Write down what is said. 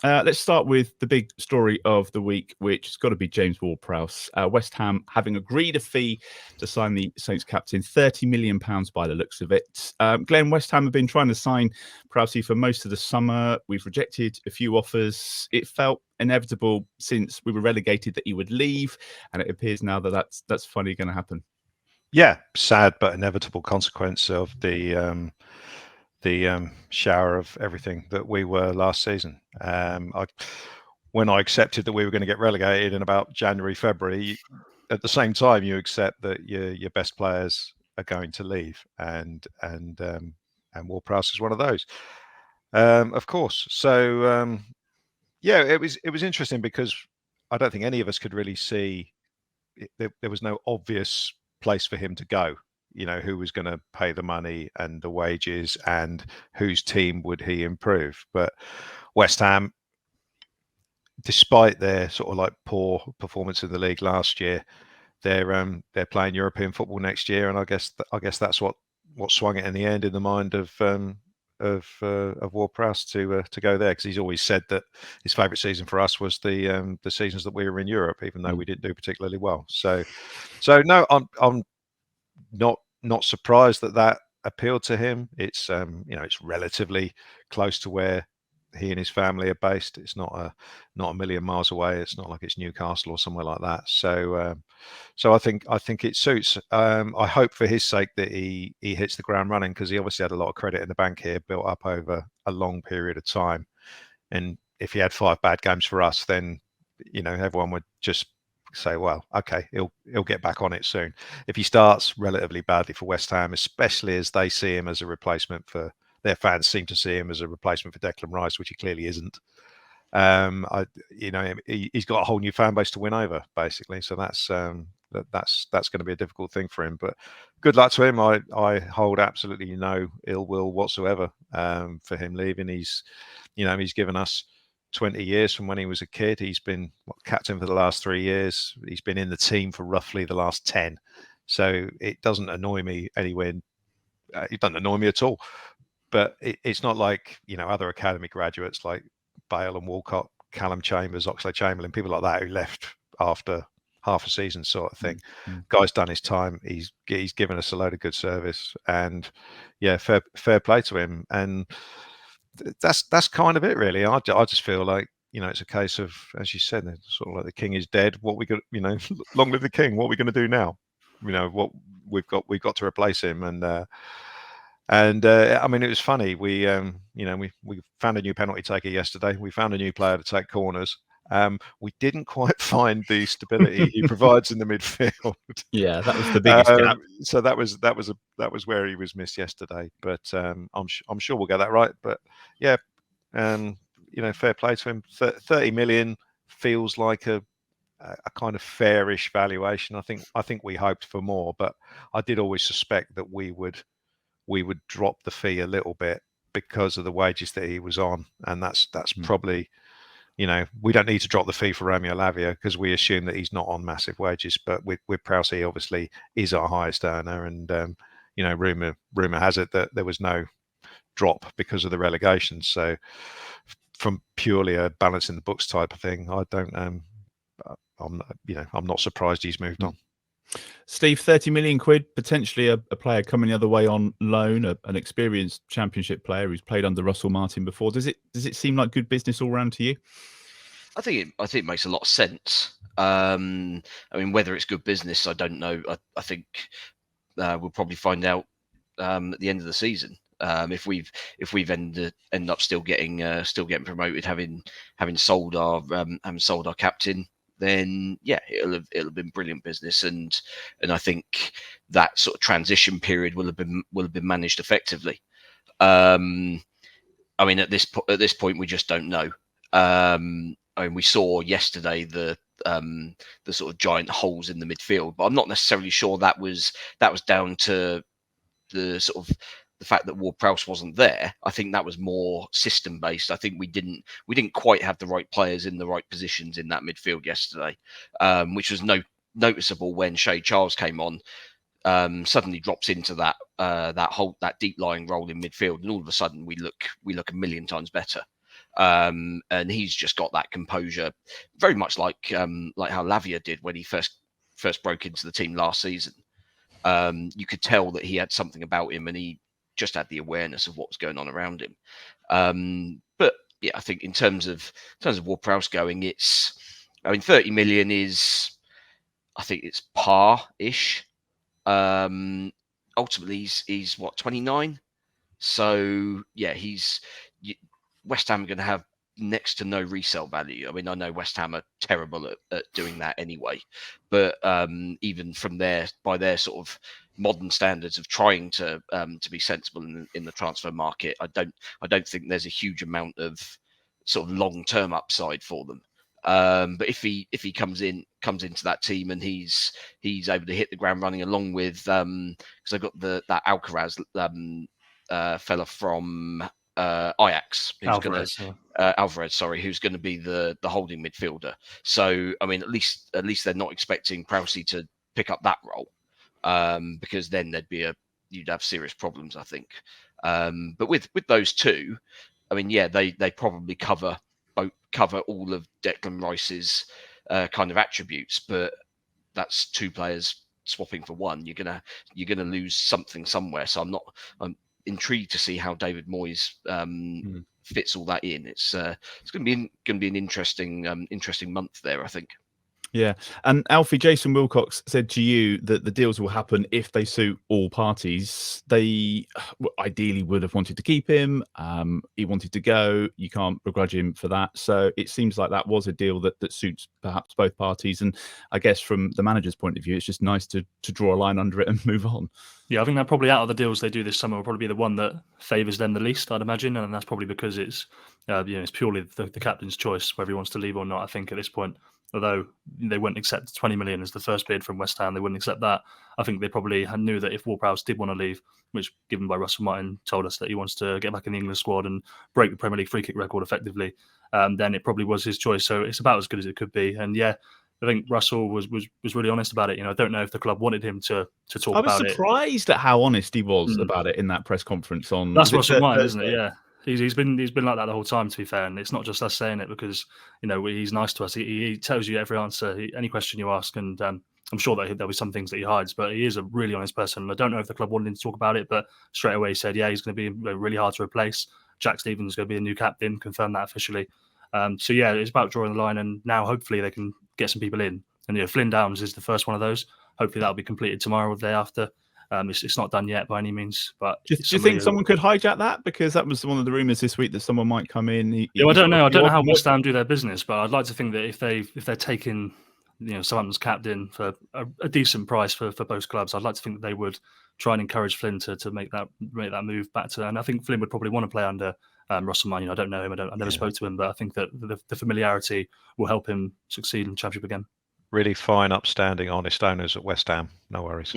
Let's start with the big story of the week, which has got to be James Ward-Prowse. West Ham having agreed a fee to sign the Saints captain, £30 million by the looks of it. Glen, West Ham have been trying to sign Prowse for most of the summer. We've rejected a few offers. It felt inevitable since we were relegated that he would leave, and it appears now that that's finally going to happen. Yeah, sad but inevitable consequence of the shower of everything that we were last season. When I accepted that we were going to get relegated in about January, February, at the same time you accept that your best players are going to leave, and Ward-Prowse is one of those, of course. So yeah, it was interesting because I don't think any of us could really see there was no obvious place for him to go. Who was going to pay the money and the wages, and whose team would he improve? But West Ham, despite their sort of like poor performance in the league last year, they're playing European football next year, and I guess that's what swung it in the end in the mind of Ward-Prowse to go there, because he's always said that his favourite season for us was the seasons that we were in Europe, even though we didn't do particularly well. So no, I'm not surprised that appealed to him. It's it's relatively close to where he and his family are based. It's not a million miles away. It's not like it's Newcastle or somewhere like that. So I think it suits. I hope for his sake that he hits the ground running, because he obviously had a lot of credit in the bank here, built up over a long period of time. And if he had 5 bad games for us, then everyone would just say, well, okay, he'll get back on it soon. If he starts relatively badly for West Ham, especially as they see him as a replacement for, their fans seem to see him as a replacement for Declan Rice, which he clearly isn't. He's got a whole new fan base to win over, basically. So that's going to be a difficult thing for him. But good luck to him. I hold absolutely no ill will whatsoever for him leaving. He's given us 20 years from when he was a kid. He's been captain for the last 3 years. He's been in the team for roughly the last 10. So it doesn't annoy me anywhere. It doesn't annoy me at all. But it's not like, other academy graduates like Bale and Walcott, Callum Chambers, Oxlade-Chamberlain, people like that who left after half a season sort of thing. Guy's done his time. He's given us a load of good service, and yeah, fair play to him. And that's kind of it, really. I just feel like, it's a case of, as you said, sort of like the king is dead. What we got, long live the king. What are we going to do now? What we've got to replace him. And I mean, it was funny. We found a new penalty taker yesterday. We found a new player to take corners. We didn't quite find the stability he provides in the midfield. Yeah, that was the biggest gap. So that was where he was missed yesterday. But I'm sure we'll get that right. But yeah, fair play to him. 30 million feels like a kind of fairish valuation. I think we hoped for more, but I did always suspect that we would drop the fee a little bit because of the wages that he was on, and that's probably, we don't need to drop the fee for Romeo Lavia because we assume that he's not on massive wages. But with Prowse, he obviously is our highest earner, and rumor has it that there was no drop because of the relegation. So from purely a balancing the books type of thing, I'm not surprised he's moved on. Steve, 30 million quid, potentially a player coming the other way on loan, an experienced Championship player who's played under Russell Martin before. Does it seem like good business all round to you? I think it makes a lot of sense. I mean, whether it's good business, I don't know. I think we'll probably find out at the end of the season. If we've end up still getting promoted, having sold our captain, then yeah, it'll have been brilliant business, and I think that sort of transition period will have been managed effectively. I mean, at this point, we just don't know. I mean, we saw yesterday the sort of giant holes in the midfield, but I'm not necessarily sure that was down to the sort of the fact that Ward-Prowse wasn't there. I think that was more system based. I think we didn't quite have the right players in the right positions in that midfield yesterday, which was noticeable when Shay Charles came on. Suddenly drops into that deep lying role in midfield, and all of a sudden we look a million times better. and he's just got that composure, very much like how Lavia did when he first broke into the team last season. You could tell that he had something about him, and he just had the awareness of what was going on around him. But yeah, I think in terms of Ward-Prowse going, 30 million is, I think it's par-ish. Ultimately, he's what, 29? So yeah, West Ham are going to have next to no resale value. I mean, I know West Ham are terrible at doing that anyway, but even by their sort of modern standards of trying to be sensible in the transfer market, I don't think there's a huge amount of sort of long-term upside for them. But if he comes into that team and he's able to hit the ground running, along with because I've got that Alcaraz fella from Ajax, Alvarez, sorry, who's going to be the holding midfielder. So I mean, at least they're not expecting Prowse to pick up that role, because then you'd have serious problems, I think. But with those two, I mean, yeah, they probably cover all of Declan Rice's kind of attributes, but that's two players swapping for one. You're gonna lose something somewhere. So I'm intrigued to see how David Moyes fits all that in. It's going to be an interesting month there, I think. Yeah. And Alfie, Jason Wilcox said to you that the deals will happen if they suit all parties. They ideally would have wanted to keep him. He wanted to go. You can't begrudge him for that. So it seems like that was a deal that suits perhaps both parties. And I guess from the manager's point of view, it's just nice to draw a line under it and move on. Yeah, I think that probably out of the deals they do this summer will probably be the one that favours them the least, I'd imagine. And that's probably because it's it's purely the captain's choice whether he wants to leave or not, I think, at this point. Although they wouldn't accept 20 million as the first bid from West Ham, they wouldn't accept that. I think they probably knew that if Ward-Prowse did want to leave, which given by Russell Martin told us that he wants to get back in the England squad and break the Premier League free kick record effectively, then it probably was his choice. So it's about as good as it could be. And yeah, I think Russell was really honest about it. I don't know if the club wanted him to talk about it. I was surprised at how honest he was about it in that press conference on. That's Russell Martin, isn't it? Yeah. He's been like that the whole time, to be fair, and it's not just us saying it because he's nice to us. He tells you every answer, any question you ask, and I'm sure that there'll be some things that he hides, but he is a really honest person. I don't know if the club wanted him to talk about it, but straight away he said, yeah, he's going to be really hard to replace. Jack Stevens is going to be the new captain, confirmed that officially. So yeah, it's about drawing the line, and now hopefully they can get some people in. And Flynn Downs is the first one of those. Hopefully that'll be completed tomorrow or the day after. It's not done yet by any means, but do you think someone could hijack that? Because that was one of the rumours this week that someone might come in. I don't know. I don't know how West Ham do their business, but I'd like to think that if they're taking Southampton's captain for a decent price for both clubs, I'd like to think that they would try and encourage Flynn to make that move back to. And I think Flynn would probably want to play under Russell Martin. I don't know him. I never spoke to him, but I think that the familiarity will help him succeed in Championship again. Really fine, upstanding, honest owners at West Ham. No worries.